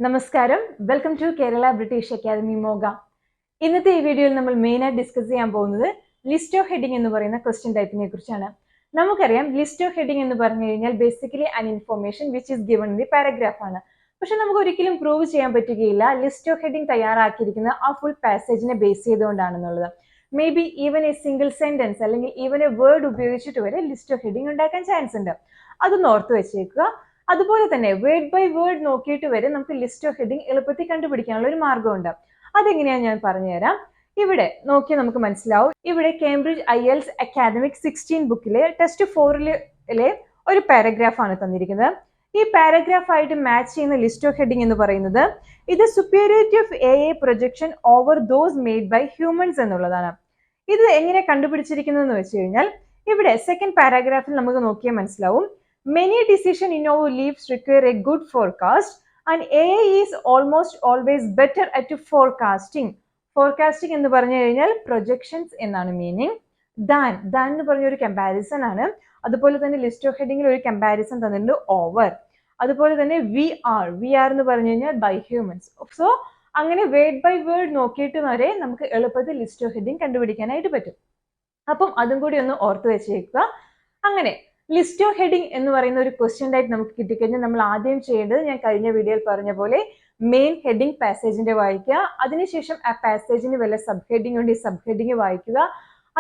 നമസ്കാരം, welcome to Kerala British Academy മോഗ. ഇന്നത്തെ ഈ വീഡിയോയിൽ നമ്മൾ മെയിനായിട്ട് ഡിസ്കസ് ചെയ്യാൻ പോകുന്നത് ലിസ്റ്റ് ഓഫ് ഹെഡിങ് എന്ന് പറയുന്ന ക്വസ്റ്റ്യൻ ടൈപ്പിനെ കുറിച്ചാണ്. നമുക്കറിയാം ലിസ്റ്റ് ഓഫ് ഹെഡിങ് എന്ന് പറഞ്ഞു കഴിഞ്ഞാൽ basically an information which is given in the paragraph ആണ്. പക്ഷെ നമുക്ക് ഒരിക്കലും പ്രൂവ് ചെയ്യാൻ പറ്റുകയില്ല ലിസ്റ്റ് ഓഫ് ഹെഡിങ് തയ്യാറാക്കിയിരിക്കുന്ന ആ ഫുൾ പാസേജിനെ ബേസ് ചെയ്തുകൊണ്ടാണെന്നുള്ളത്. May be even a single sentence അല്ലെങ്കിൽ ഈവൻ എ വേർഡ് ഉപയോഗിച്ചിട്ട് വരെ ലിസ്റ്റ് ഓഫ് ഹെഡിങ് ഉണ്ടാക്കാൻ ചാൻസ് ഉണ്ട്. അതൊന്ന് ഓർത്ത് വെച്ചേക്കുക. അതുപോലെ തന്നെ വേർഡ് ബൈ വേർഡ് നോക്കിയിട്ട് വരെ നമുക്ക് ലിസ്റ്റ് ഓഫ് ഹെഡിങ് എളുപ്പത്തിൽ കണ്ടുപിടിക്കാനുള്ള ഒരു മാർഗമുണ്ട്. അതെങ്ങനെയാന്ന് ഞാൻ പറഞ്ഞുതരാം. ഇവിടെ നോക്കിയാൽ നമുക്ക് മനസ്സിലാവും. ഇവിടെ കേംബ്രിഡ്ജ് IELTS അക്കാദമിക് 16 ബുക്കിലെ ടെസ്റ്റ് 4 ഒരു പാരഗ്രാഫ് ആണ് തന്നിരിക്കുന്നത്. ഈ പാരഗ്രാഫ് ആയിട്ട് മാച്ച് ചെയ്യുന്ന ലിസ്റ്റ് ഓഫ് ഹെഡിങ് എന്ന് പറയുന്നത് ഇത് superiority of AI projection over those made by humans എന്നുള്ളതാണ്. ഇത് എങ്ങനെ കണ്ടുപിടിച്ചിരിക്കുന്നതെന്ന് വെച്ച് കഴിഞ്ഞാൽ ഇവിടെ സെക്കൻഡ് പാരഗ്രാഫിൽ നമുക്ക് നോക്കിയാൽ മനസ്സിലാവും. Many decisions in our lives require a good forecast and AI is almost always better at forecasting. Forecasting എന്ന് പറഞ്ഞു കഴിഞ്ഞാൽ പ്രൊജക്ഷൻസ് എന്നാണ് മീനിങ്. ദാൻ എന്ന് പറഞ്ഞൊരു കമ്പാരിസൺ ആണ്. അതുപോലെ തന്നെ ലിസ്റ്റ് ഓഫ് ഹെഡിങ്ങിൽ ഒരു കമ്പാരിസൺ തന്നിട്ടുണ്ട് ഓവർ. അതുപോലെ തന്നെ വി ആർ എന്ന് പറഞ്ഞു കഴിഞ്ഞാൽ ബൈ ഹ്യൂമൻസ്. സോ അങ്ങനെ വേർഡ് ബൈ വേർഡ് നോക്കിയിട്ട് വരെ നമുക്ക് എളുപ്പത്തിൽ ലിസ്റ്റ് ഓഫ് ഹെഡിങ് കണ്ടുപിടിക്കാനായിട്ട് പറ്റും. അപ്പം അതും കൂടി ഒന്ന് ഓർത്ത് വെച്ചേക്കുക. അങ്ങനെ ലിസ്റ്റ് ഓഫ് ഹെഡിങ് എന്ന് പറയുന്ന ഒരു ക്വസ്റ്റ്യൻ ടൈപ്പ് നമുക്ക് കിട്ടിക്കഴിഞ്ഞാൽ നമ്മൾ ആദ്യം ചെയ്യേണ്ടത് ഞാൻ കഴിഞ്ഞ വീഡിയോയിൽ പറഞ്ഞ പോലെ മെയിൻ ഹെഡിങ് പാസേജിന്റെ വായിക്കുക. അതിനുശേഷം ആ പാസേജിന് വല്ല സബ് ഹെഡിങ് ഉണ്ട്, സബ് ഹെഡിങ് വായിക്കുക.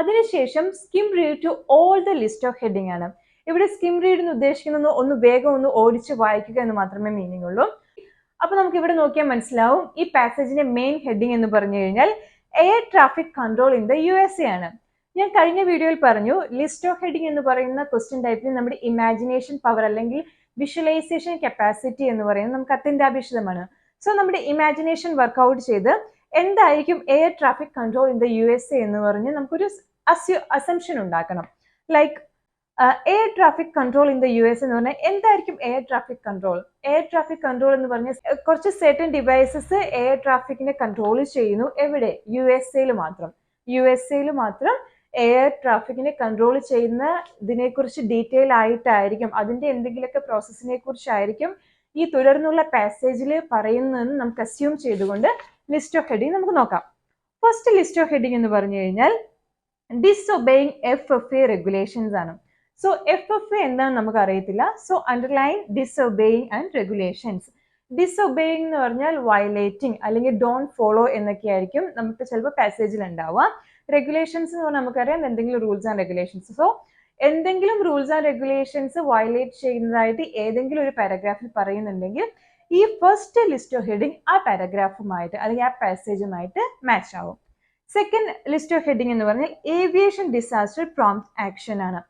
അതിനുശേഷം skim read to all the list of heading ആണ്. ഇവിടെ സ്കിം റീഡ് എന്ന് ഉദ്ദേശിക്കുന്നത് ഒന്ന് വേഗം ഒന്ന് ഓടിച്ച് വായിക്കുക എന്ന് മാത്രമേ മീനിങ് ഉള്ളൂ. അപ്പൊ നമുക്ക് ഇവിടെ നോക്കിയാൽ മനസ്സിലാവും ഈ പാസേജിന്റെ മെയിൻ ഹെഡിങ് എന്ന് പറഞ്ഞു കഴിഞ്ഞാൽ air traffic control in the USA ആണ്. ഞാൻ കഴിഞ്ഞ വീഡിയോയിൽ പറഞ്ഞു ലിസ്റ്റ് ഓഫ് ഹെഡിങ് എന്ന് പറയുന്ന ക്വസ്റ്റ്യൻ ടൈപ്പിൽ നമ്മുടെ ഇമാജിനേഷൻ പവർ അല്ലെങ്കിൽ വിഷ്വലൈസേഷൻ കപ്പാസിറ്റി എന്ന് പറയുന്നത് നമുക്ക് അത്യന്താപേക്ഷിതമാണ്. സോ നമ്മുടെ ഇമാജിനേഷൻ വർക്ക്ഔട്ട് ചെയ്ത് എന്തായിരിക്കും air traffic control in the USA എന്ന് പറഞ്ഞ് നമുക്കൊരു അസംഷൻ ഉണ്ടാക്കണം. Like air traffic control in the US എന്ന് പറഞ്ഞാൽ എന്തായിരിക്കും air traffic control? Air traffic control എന്ന് പറഞ്ഞാൽ കുറച്ച് സെർട്ടൻ ഡിവൈസസ് എയർ ട്രാഫിക്കിനെ കൺട്രോൾ ചെയ്യുന്നു. എവിടെ? USA മാത്രം എയർ ട്രാഫിക്കിനെ കൺട്രോൾ ചെയ്യുന്ന ഇതിനെക്കുറിച്ച് ഡീറ്റെയിൽ ആയിട്ടായിരിക്കും, അതിന്റെ എന്തെങ്കിലുമൊക്കെ പ്രോസസ്സിനെ കുറിച്ചായിരിക്കും ഈ തുടർന്നുള്ള പാസേജിൽ പറയുന്നതെന്ന് നമുക്ക് അസ്യൂം ചെയ്തുകൊണ്ട് ലിസ്റ്റ് ഓഫ് ഹെഡിങ് നമുക്ക് നോക്കാം. ഫസ്റ്റ് ലിസ്റ്റ് ഓഫ് ഹെഡിങ് എന്ന് പറഞ്ഞു കഴിഞ്ഞാൽ ഡിസൊബേയിങ് FFA റെഗുലേഷൻസ് ആണ്. സോ FFA എന്താണെന്ന് നമുക്ക് അറിയത്തില്ല. So underline disobeying and regulations. Disobeying എന്ന് പറഞ്ഞാൽ വയലേറ്റിംഗ് അല്ലെങ്കിൽ ഡോണ്ട് ഫോളോ എന്നൊക്കെ ആയിരിക്കും നമുക്ക് ചിലപ്പോൾ പാസേജിൽ ഉണ്ടാവുക. റെഗുലേഷൻസ് എന്ന് പറഞ്ഞാൽ നമുക്കറിയാം എന്തെങ്കിലും റൂൾസ് ആൻഡ് റെഗുലേഷൻസ്. സോ എന്തെങ്കിലും റൂൾസ് ആൻഡ് റെഗുലേഷൻസ് വയലേറ്റ് ചെയ്യുന്നതായിട്ട് ഏതെങ്കിലും ഒരു പാരഗ്രാഫിൽ പറയുന്നുണ്ടെങ്കിൽ ഈ ഫസ്റ്റ് ലിസ്റ്റ് ഓഫ് ഹെഡിങ് ആ പാരഗ്രാഫുമായിട്ട് അല്ലെങ്കിൽ ആ പാസേജുമായിട്ട് മാച്ച് ആവും. സെക്കൻഡ് ലിസ്റ്റ് ഓഫ് ഹെഡിങ് എന്ന് പറഞ്ഞാൽ ഏവിയേഷൻ ഡിസാസ്റ്റർ പ്രോംപ്റ്റ് ആക്ഷൻ ആണ്.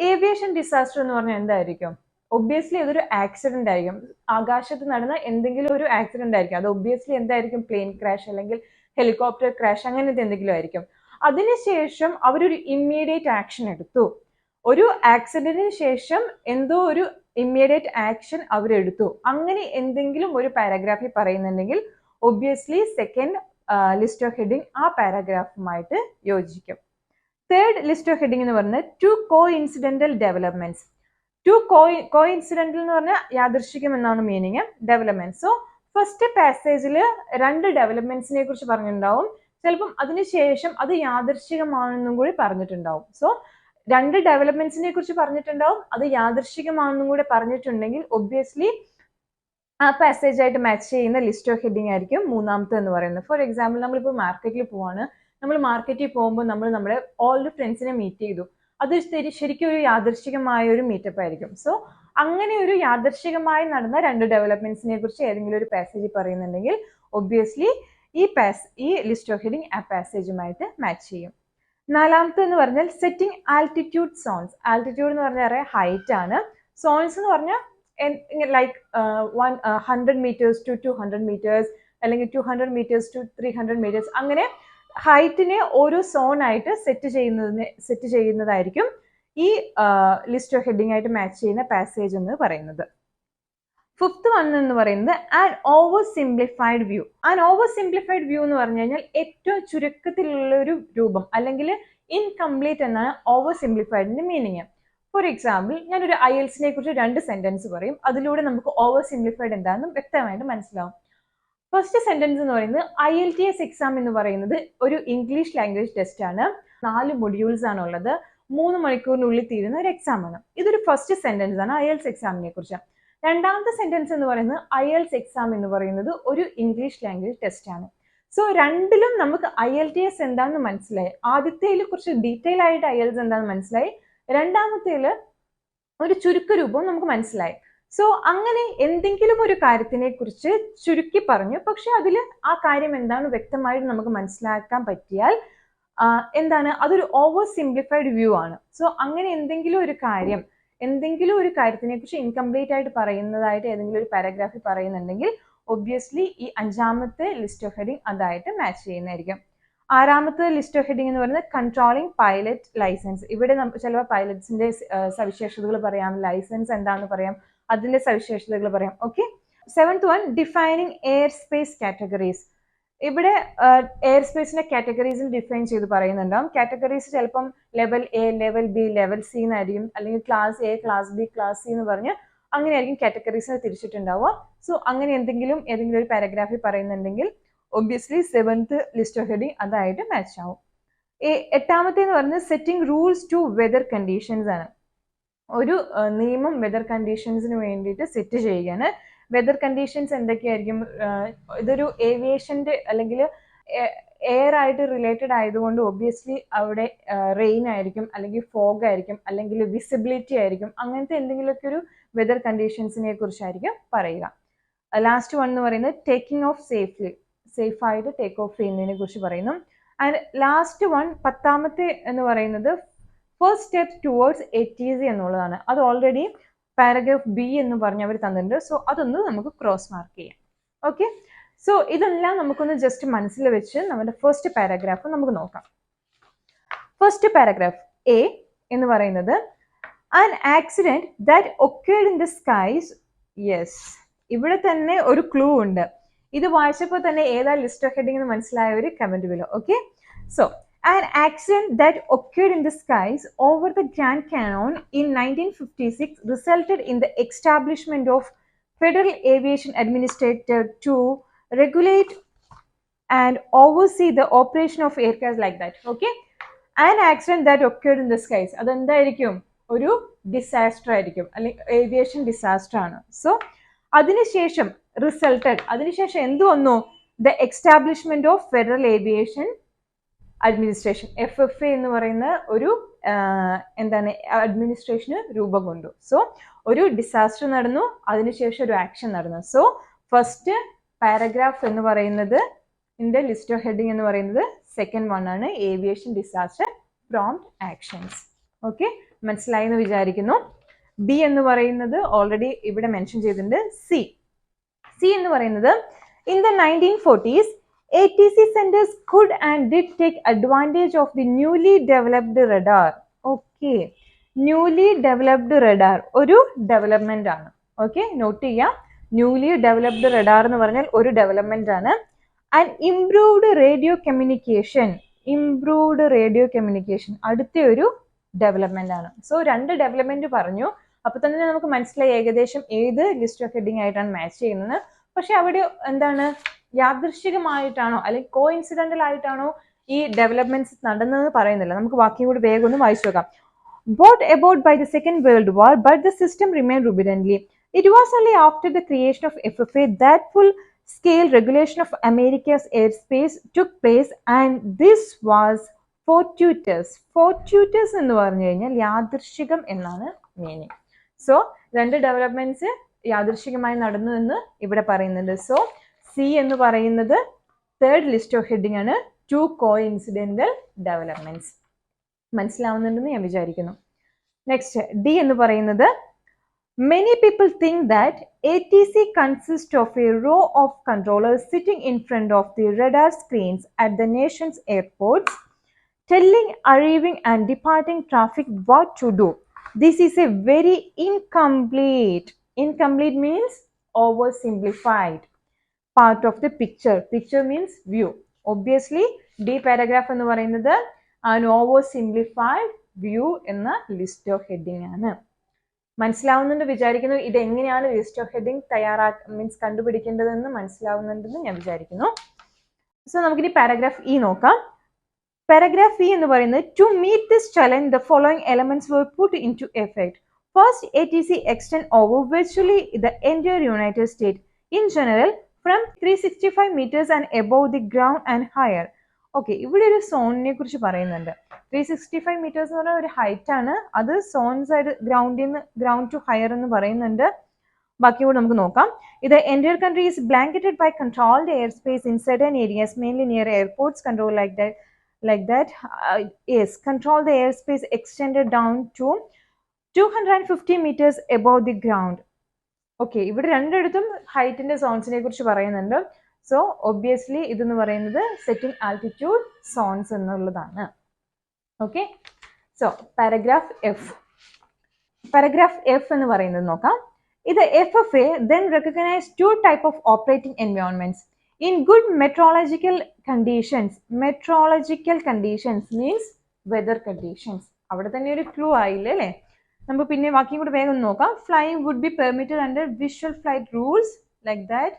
ഏവിയേഷൻ ഡിസാസ്റ്റർ എന്ന് പറഞ്ഞാൽ എന്തായിരിക്കും? ഒബ്വിയസ്ലി അതൊരു ആക്സിഡന്റ് ആയിരിക്കും. ആകാശത്ത് നടന്ന എന്തെങ്കിലും ഒരു ആക്സിഡന്റ് ആയിരിക്കും. അത് ഒബ്വിയസ്ലി എന്തായിരിക്കും? പ്ലെയിൻ ക്രാഷ് അല്ലെങ്കിൽ ഹെലികോപ്റ്റർ ക്രാഷ് അങ്ങനത്തെ എന്തെങ്കിലും ആയിരിക്കും. അതിനുശേഷം അവരൊരു ഇമ്മീഡിയറ്റ് ആക്ഷൻ എടുത്തു. ഒരു ആക്സിഡന്റിന് ശേഷം എന്തോ ഒരു ഇമ്മീഡിയറ്റ് ആക്ഷൻ അവരെടുത്തു. അങ്ങനെ എന്തെങ്കിലും ഒരു പാരഗ്രാഫിൽ പറയുന്നുണ്ടെങ്കിൽ obviously second list of heading ആ പാരഗ്രാഫുമായിട്ട് യോജിക്കും. തേർഡ് ലിസ്റ്റ് ഓഫ് ഹെഡിങ് എന്ന് പറയുന്നത് ടു കോഇൻസിഡന്റൽ ഡെവലപ്മെന്റ്സ്. ടു കോഇൻസിഡന്റൽ എന്ന് പറഞ്ഞാൽ യാദൃശ്ചികം എന്നാണ് മീനിങ്. ഡെവലപ്മെന്റ്. സോ ഫസ്റ്റ് പാസേജിൽ 2 ഡെവലപ്മെന്റ്സിനെ കുറിച്ച് പറഞ്ഞിട്ടുണ്ടാവും. ചിലപ്പം അതിനുശേഷം അത് യാദൃശ്ചികമാണെന്നും കൂടി പറഞ്ഞിട്ടുണ്ടാവും. സോ 2 ഡെവലപ്മെന്റ്സിനെ കുറിച്ച് പറഞ്ഞിട്ടുണ്ടാവും, അത് യാദൃശ്ചികമാണെന്നും കൂടി പറഞ്ഞിട്ടുണ്ടെങ്കിൽ ഒബ്വിയസ്ലി ആ പാസേജ് ആയിട്ട് മാച്ച് ചെയ്യുന്ന ലിസ്റ്റ് ഓഫ് ഹെഡിങ് ആയിരിക്കും മൂന്നാമത്തെ എന്ന് പറയുന്നത്. ഫോർ എക്സാമ്പിൾ നമ്മളിപ്പോൾ മാർക്കറ്റിൽ പോവാണ്. നമ്മൾ മാർക്കറ്റിൽ പോകുമ്പോൾ നമ്മൾ നമ്മുടെ ഓൾഡ് ഫ്രണ്ട്സിനെ മീറ്റ് ചെയ്തു. അത് ശരിക്കും ഒരു യാദൃശ്ചികമായ ഒരു മീറ്റപ്പ് ആയിരിക്കും. സോ അങ്ങനെ ഒരു യാദൃശ്ചികമായി നടന്ന 2 ഡെവലപ്മെന്റ്സിനെ കുറിച്ച് ഏതെങ്കിലും ഒരു പാസേജ് പറയുന്നുണ്ടെങ്കിൽ ഒബ്വിയസ്ലി ഈ ലിസ്റ്റ് ഓഫ് ഹെഡിങ് ആ പാസേജുമായിട്ട് മാച്ച് ചെയ്യും. നാലാമത്തെ എന്ന് പറഞ്ഞാൽ സെറ്റിംഗ് ആൾട്ടിറ്റ്യൂഡ് സോൺസ്. ആൾട്ടിറ്റ്യൂഡ് എന്ന് പറഞ്ഞാൽ ഹൈറ്റ് ആണ്. സോൺസ് എന്ന് പറഞ്ഞാൽ ലൈക്ക് 100 meters to 200 meters അല്ലെങ്കിൽ 200 meters to 300 meters അങ്ങനെ ഹൈറ്റിനെ ഓരോ സോൺ ആയിട്ട് സെറ്റ് ചെയ്യുന്നതായിരിക്കും ഈ ലിസ്റ്റ് ഓഫ് ഹെഡിങ് ആയിട്ട് മാച്ച് ചെയ്യുന്ന പാസേജ് എന്ന് പറയുന്നത്. ഫിഫ്ത്ത് വൺ എന്ന് പറയുന്നത് an over simplified view. An over simplified view എന്ന് പറഞ്ഞു കഴിഞ്ഞാൽ ഏറ്റവും ചുരുക്കത്തിലുള്ള ഒരു രൂപം അല്ലെങ്കിൽ ഇൻകംപ്ലീറ്റ് എന്നാണ് ഓവർ സിംപ്ലിഫൈഡിന്റെ മീനിങ്. ഫോർ എക്സാമ്പിൾ ഞാനൊരു IELTSനെ കുറിച്ച് 2 സെന്റൻസ് പറയും. അതിലൂടെ നമുക്ക് ഓവർ സിംപ്ലിഫൈഡ് എന്താണെന്നും വ്യക്തമായിട്ട് മനസ്സിലാവും. ഫസ്റ്റ് സെന്റൻസ് എന്ന് പറയുന്നത് IELTS എക്സാം എന്ന് പറയുന്നത് ഒരു ഇംഗ്ലീഷ് ലാംഗ്വേജ് ടെസ്റ്റ് ആണ്. 4 മൊഡ്യൂൾസ് ആണ് ഉള്ളത്. 3 മണിക്കൂറിനുള്ളിൽ തീരുന്ന ഒരു എക്സാം ആണ്. ഇതൊരു ഫസ്റ്റ് സെന്റൻസ് ആണ് IELTS എക്സാമിനെ കുറിച്ച്. രണ്ടാമത്തെ സെന്റൻസ് എന്ന് പറയുന്നത് IELTS എക്സാം എന്ന് പറയുന്നത് ഒരു ഇംഗ്ലീഷ് ലാംഗ്വേജ് ടെസ്റ്റ് ആണ്. സോ രണ്ടിലും നമുക്ക് IELTS എന്താണെന്ന് മനസ്സിലായി. ആദ്യത്തേൽ കുറച്ച് ഡീറ്റെയിൽ ആയിട്ട് IELTS എന്താണെന്ന് മനസ്സിലായി. രണ്ടാമത്തേൽ ഒരു ചുരുക്ക രൂപവും നമുക്ക് മനസ്സിലായി. സോ അങ്ങനെ എന്തെങ്കിലും ഒരു കാര്യത്തിനെ കുറിച്ച് ചുരുക്കി പറഞ്ഞു, പക്ഷെ അതിൽ ആ കാര്യം എന്താണ് വ്യക്തമായിട്ട് നമുക്ക് മനസ്സിലാക്കാൻ പറ്റിയാൽ എന്താണ് അതൊരു ഓവർ സിംപ്ലിഫൈഡ് വ്യൂ ആണ്. സോ അങ്ങനെ എന്തെങ്കിലും ഒരു കാര്യത്തിനെ കുറിച്ച് ഇൻകംപ്ലീറ്റ് ആയിട്ട് പറയുന്നതായിട്ട് ഏതെങ്കിലും ഒരു പാരഗ്രാഫിൽ പറയുന്നുണ്ടെങ്കിൽ ഒബ്വിയസ്ലി ഈ അഞ്ചാമത്തെ ലിസ്റ്റ് ഓഫ് ഹെഡിങ് അതായിട്ട് മാച്ച് ചെയ്യുന്നതായിരിക്കും. ആറാമത്തെ ലിസ്റ്റ് ഓഫ് ഹെഡിങ് എന്ന് പറയുന്നത് കൺട്രോളിംഗ് പൈലറ്റ് ലൈസൻസ്. ഇവിടെ ചില പൈലറ്റ്സിന്റെ സവിശേഷതകൾ പറയാം, ലൈസൻസ് എന്താണെന്ന് പറയാം, അതിന്റെ സവിശേഷതകൾ പറയാം. Okay. 7th one defining air space categories. ഇവിടെ എയർ സ്പേസിന്റെ കാറ്റഗറീസിൽ ഡിഫൈൻ ചെയ്ത് പറയുന്നുണ്ടാവും. കാറ്റഗറീസ് ചിലപ്പം level A, level B, level C എന്നായിരിക്കും, അല്ലെങ്കിൽ class A, class B, class C എന്ന് പറഞ്ഞ് അങ്ങനെയായിരിക്കും കാറ്റഗറീസിനെ തിരിച്ചിട്ടുണ്ടാവുക. സോ അങ്ങനെ ഏതെങ്കിലും ഒരു പാരഗ്രാഫിൽ പറയുന്നുണ്ടെങ്കിൽ obviously 7th list of heading അതായിട്ട് മാച്ച് ആവും. എട്ടാമത്തെ എന്ന് പറയുന്നത് setting rules to weather conditions ആണ്. ഒരു നിയമം വെതർ കണ്ടീഷൻസിന് വേണ്ടിയിട്ട് സെറ്റ് ചെയ്യുകയാണ്. വെതർ കണ്ടീഷൻസ് എന്തൊക്കെയായിരിക്കും? ഇതൊരു ഏവിയേഷന്റെ അല്ലെങ്കിൽ എയർ ആയിട്ട് റിലേറ്റഡ് ആയതുകൊണ്ട് ഒബ്വിയസ്ലി അവിടെ റെയിൻ ആയിരിക്കും, അല്ലെങ്കിൽ ഫോഗ് ആയിരിക്കും, അല്ലെങ്കിൽ വിസിബിലിറ്റി ആയിരിക്കും. അങ്ങനത്തെ എന്തെങ്കിലുമൊക്കെ ഒരു വെതർ കണ്ടീഷൻസിനെ കുറിച്ചായിരിക്കും പറയുക. ലാസ്റ്റ് വൺ എന്ന് പറയുന്നത് ടേക്കിംഗ് ഓഫ് സേഫ് ആയിട്ട് ടേക്ക് ഓഫ് ചെയ്യുന്നതിനെ കുറിച്ച് പറയുന്നു. ആൻഡ് ലാസ്റ്റ് വൺ 10ാമത്തെ എന്ന് പറയുന്നത് ഫസ്റ്റ് സ്റ്റെപ്പ് ടുവേർഡ്സ് ATC എന്നുള്ളതാണ്. അത് ഓൾറെഡി പാരഗ്രാഫ് ബി എന്ന് പറഞ്ഞ് അവർ തന്നിട്ടുണ്ട്. സോ അതൊന്ന് നമുക്ക് ക്രോസ് മാർക്ക് ചെയ്യാം. ഓക്കെ. സോ ഇതെല്ലാം നമുക്കൊന്ന് ജസ്റ്റ് മനസ്സിൽ വെച്ച് നമ്മുടെ ഫസ്റ്റ് പാരഗ്രാഫ് നമുക്ക് നോക്കാം. ഫസ്റ്റ് പാരഗ്രാഫ് എ എന്ന് പറയുന്നത് an accident that occurred in the skies. Yes, ഇവിടെ തന്നെ ഒരു ക്ലൂ ഉണ്ട്. ഇത് വായിച്ചപ്പോൾ തന്നെ ഏതാ ലിസ്റ്റ് ഓഫ് ഹെഡിംഗ് എന്ന് മനസ്സിലായ ഒരു comment below. Okay. So an accident that occurred in the skies over the Grand Canyon in 1956 resulted in the establishment of Federal Aviation Administrator to regulate and oversee the operation of aircraft like that. Okay. An accident that occurred in the skies. അതെന്തായിരിക്കും? ഒരു disaster ആയിരിക്കും, അല്ലെങ്കിൽ aviation disaster ആണ്. So അതിനുശേഷം അതിനുശേഷം എന്ത് വന്നു? The establishment of federal aviation administration, FFA എന്ന് പറയുന്ന ഒരു അഡ്മിനിസ്ട്രേഷന് രൂപം കൊണ്ടു. സോ ഒരു ഡിസാസ്റ്റർ നടന്നു, അതിനുശേഷം ഒരു ആക്ഷൻ നടന്നു. സോ ഫസ്റ്റ് പാരഗ്രാഫ് എന്ന് പറയുന്നത് ഇതിന്റെ ലിസ്റ്റ് ഓഫ് ഹെഡിങ് എന്ന് പറയുന്നത് സെക്കൻഡ് വൺ ആണ്, aviation disaster prompt actions. Okay, മനസ്സിലായി എന്ന് വിചാരിക്കുന്നു. ബി എന്ന് പറയുന്നത് ഓൾറെഡി ഇവിടെ മെൻഷൻ ചെയ്തിട്ടുണ്ട്. സി എന്ന് പറയുന്നത് in the 1940s ATC centers could and did take advantage of the newly developed radar. Okay, newly developed radar ഒരു ഡെവലപ്മെന്റ് ആണ്. ഓക്കെ, നോട്ട് ചെയ്യാം. ന്യൂലി ഡെവലപ്ഡ് റഡാർ എന്ന് പറഞ്ഞാൽ ഒരു ഡെവലപ്മെന്റ് ആണ്. ആൻഡ് ഇംപ്രൂവ്ഡ് റേഡിയോ കമ്മ്യൂണിക്കേഷൻ അടുത്ത ഒരു ഡെവലപ്മെന്റ് ആണ്. സോ രണ്ട് ഡെവലപ്മെന്റ് പറഞ്ഞു. അപ്പൊ തന്നെ നമുക്ക് മനസ്സിലായി ഏകദേശം ഏത് ലിസ്റ്റ് ഓഫ് ഹെഡിങ് ആയിട്ടാണ് മാച്ച് ചെയ്യുന്നത്. പക്ഷെ അവിടെ എന്താണ്, യാദൃശ്ചികമായിട്ടാണോ അല്ലെങ്കിൽ കോ ഇൻസിഡന്റൽ ആയിട്ടാണോ ഈ ഡെവലപ്മെന്റ്സ് നടന്നതെന്ന് പറയുന്നില്ല. നമുക്ക് ബാക്കിയും കൂടി വേഗം ഒന്ന് വായിച്ചു നോക്കാം. Brought about by the Second World War, but the system remained rudimentary. It was only after the creation of FFA that full-scale regulation of America's airspace took place, and this was fortuitous. Fortuitous എന്ന് പറഞ്ഞു കഴിഞ്ഞാൽ യാദൃശ്ചികം എന്നാണ് meaning. So രണ്ട് developments യാദൃശ്ചികമായി നടന്നു എന്ന് ഇവിടെ പറയുന്നുണ്ട്. So C എന്ന് പറയുന്നത് തേർഡ് ലിസ്റ്റ് ഓഫ് ഹെഡിങ് ആണ്, 2 കോഇൻസിഡന്റൽ ഡെവലപ്മെന്റ്സ്. മനസ്സിലാവുന്നുണ്ടെന്ന് ഞാൻ വിചാരിക്കുന്നു. നെക്സ്റ്റ് ഡി എന്ന് പറയുന്നത് many people think that ATC consist of a row of controllers sitting in front of the radar screens at the nation's airports telling arriving and departing traffic what to do. This is a very incomplete means oversimplified part of the picture means view. Obviously D paragraph എന്ന് പറയുന്നത് an oversimplified view എന്ന list of heading ആണ്. മനസ്സിലാവുന്നുണ്ട് വിചാരിക്കുന്നു. ഇത് എങ്ങനെയാണ് list of heading means കണ്ടുപിടിക്കേണ്ടതെന്ന് മനസ്സിലാവുന്നുണ്ടെന്ന് ഞാൻ വിചാരിക്കുന്നു. സോ നമുക്കിനി പാരഗ്രാഫ് ഇ നോക്കാം. പാരഗ്രാഫ് ഇ എന്ന് പറയുന്നത് to meet this challenge the following elements were put into effect. First, ATC extend over virtually the entire United States. In general, from 365 meters and above the ground and higher. Okay, ഇവിടെ ഒരു സോണിനെ കുറിച്ച് പറയുന്നുണ്ട്. 365 meters എന്ന് പറഞ്ഞാൽ ഒരു height ആണ്. അത് zones ആയിട്ട് ഗ്രൗണ്ട് ടു ഹയർ എന്ന് പറയുന്നുണ്ട്. ബാക്കി കൂടെ നമുക്ക് നോക്കാം. The entire country is blanketed by controlled airspace in certain areas, mainly near airports. Control like that. Yes, control the airspace extended down to 250 meters above the ground. Okay, ഇവിടെ രണ്ടിടത്തും ഹൈറ്റിന്റെ സോൺസിനെ കുറിച്ച് പറയുന്നുണ്ട്. സോ ഒബ്വിയസ്ലി ഇതെന്ന് പറയുന്നത് setting altitude zones എന്നുള്ളതാണ്. Okay, so paragraph F എന്ന് പറയുന്നത് നോക്കാം. The FFA then recognized two types of operating environments. In good meteorological conditions means weather conditions. അവിടെ തന്നെ ഒരു ക്ലൂ ആയില്ലേ അല്ലേ? നമുക്ക് പിന്നെ ബാക്കിയും കൂടെ വേഗം നോക്കാം. Flying would be permitted under visual flight rules like that.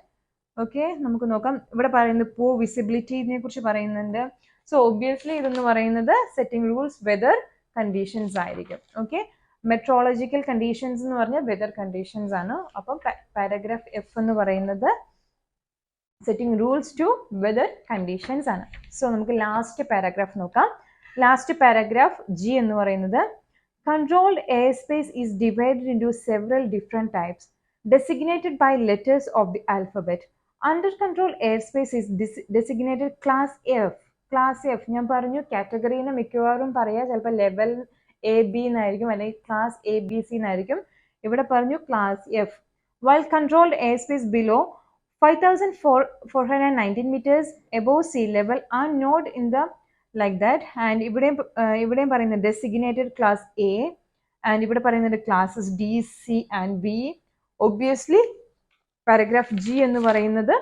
Okay, നമുക്ക് നോക്കാം. ഇവിടെ പറയുന്നത് പോ വിസിബിലിറ്റിനെ കുറിച്ച് പറയുന്നുണ്ട്. സോ ഒബ്വിയസ്ലി ഇതെന്ന് പറയുന്നത് സെറ്റിംഗ് റൂൾസ് വെതർ കണ്ടീഷൻസ് ആയിരിക്കും. ഓക്കെ, മെട്രോളജിക്കൽ കണ്ടീഷൻസ് എന്ന് പറഞ്ഞാൽ വെതർ കണ്ടീഷൻസ് ആണ്. അപ്പം പാരഗ്രാഫ് എഫ് എന്ന് പറയുന്നത് setting rules to weather conditions ആണ്. സോ നമുക്ക് ലാസ്റ്റ് പാരഗ്രാഫ് നോക്കാം. ലാസ്റ്റ് പാരഗ്രാഫ് ജി എന്ന് പറയുന്നത് controlled airspace is divided into several different types designated by letters of the alphabet. Under controlled airspace is designated class F. Class F ഞാൻ പറഞ്ഞു കാറ്റഗറിനെ മിക്കവാറും പറയാ ചിലപ്പോൾ ലെവൽ എ ബി എന്നായിരിക്കും അല്ലെങ്കിൽ ക്ലാസ് എ ബി സി എന്നായിരിക്കും. ഇവിടെ പറഞ്ഞു class F. While controlled airspace below 5,419 meters above sea level are not in the like that. And ഇവിടെയും പറയുന്നത് designated class A and ഇവിടെ പറയുന്നത് classes D, C and B. Obviously paragraph G എന്ന് പറയുന്നത്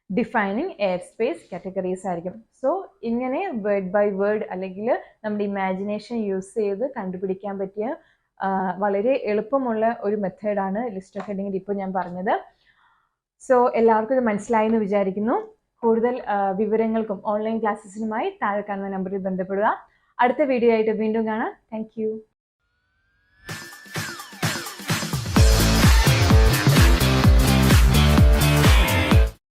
defining air space categories ആയിരിക്കും. So ഇങ്ങനെ word by word അല്ലെങ്കിൽ നമ്മുടെ ഇമാജിനേഷൻ യൂസ് ചെയ്ത് കണ്ടുപിടിക്കാൻ പറ്റിയ വളരെ എളുപ്പമുള്ള ഒരു മെത്തേഡാണ് ലിസ്റ്റ് ഓഫ് ഹെഡിങ്ങിൽ ഇപ്പോൾ ഞാൻ പറഞ്ഞത്. സോ എല്ലാവർക്കും ഇത് മനസ്സിലായി എന്ന് വിചാരിക്കുന്നു. കൂടുതൽ വിവരങ്ങൾക്കും ഓൺലൈൻ ക്ലാസ്സസിനുമായി താഴെ കാണുന്ന നമ്പറിൽ ബന്ധപ്പെടുക. അടുത്ത വീഡിയോ ആയിട്ട് വീണ്ടും കാണാം. താങ്ക്